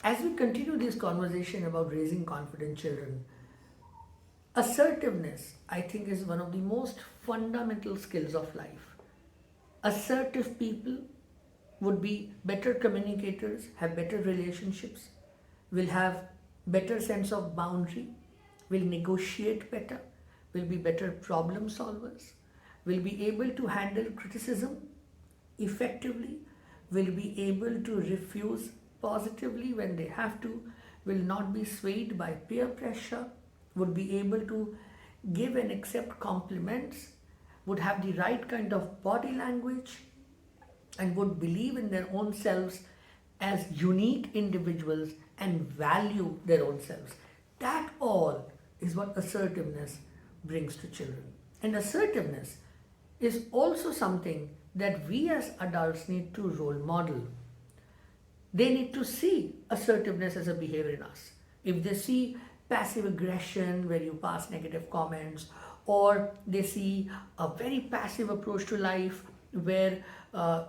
As we continue this conversation about raising confident children, assertiveness, I think, is one of the most fundamental skills of life. Assertive people would be better communicators, have better relationships, will have better sense of boundary, will negotiate better, will be better problem solvers, will be able to handle criticism effectively, will be able to refuse positively when they have to, will not be swayed by peer pressure, would be able to give and accept compliments, would have the right kind of body language, and would believe in their own selves as unique individuals and value their own selves. That all is what assertiveness brings to children. And assertiveness is also something that we as adults need to role model. They need to see assertiveness as a behavior in us. If they see passive aggression where you pass negative comments, or they see a very passive approach to life where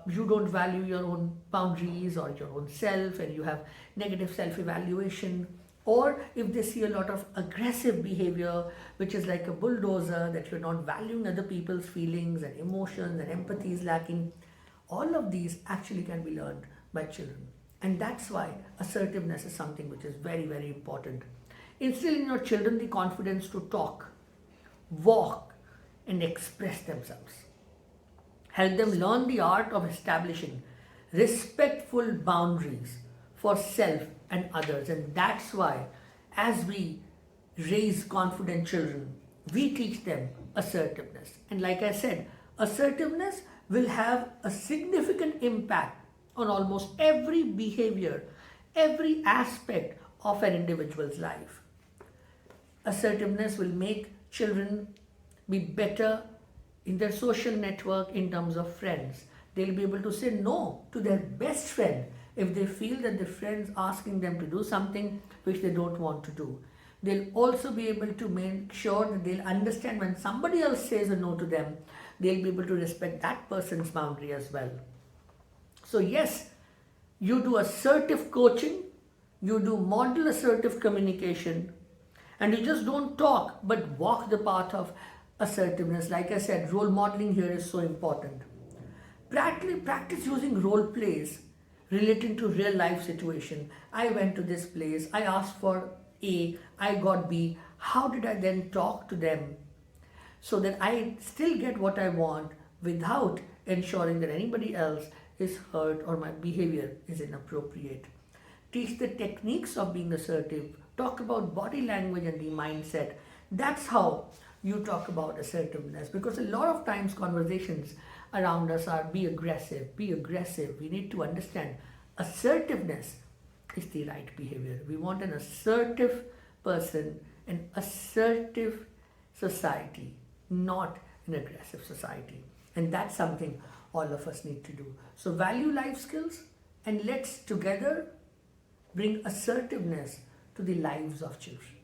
you don't value your own boundaries or your own self and you have negative self-evaluation, or if they see a lot of aggressive behavior which is like a bulldozer, that you're not valuing other people's feelings and emotions and empathy is lacking, all of these actually can be learned by children. And that's why assertiveness is something which is very, very important. Instill in your children the confidence to talk, walk, and express themselves. Help them learn the art of establishing respectful boundaries for self and others. And that's why, as we raise confident children, we teach them assertiveness. And like I said, assertiveness will have a significant impact on almost every behavior, every aspect of an individual's life. Assertiveness will make children be better in their social network in terms of friends. They'll be able to say no to their best friend if they feel that the friend's asking them to do something which they don't want to do. They'll also be able to make sure that they'll understand when somebody else says a no to them, they'll be able to respect that person's boundary as well. So yes, you do assertive coaching, you do model assertive communication, and you just don't talk but walk the path of assertiveness. Like I said, role modeling here is so important. Practice using role plays relating to real life situation. I went to this place, I asked for A, I got B. How did I then talk to them so that I still get what I want without ensuring that anybody else is hurt or my behavior is inappropriate? Teach the techniques of being assertive. Talk about body language and the mindset. That's how you talk about assertiveness, because a lot of times conversations around us are be aggressive, be aggressive. We need to understand assertiveness is the right behavior. We want an assertive person, an assertive society, not an aggressive society. And that's something all of us need to do. So value life skills and let's together bring assertiveness to the lives of children.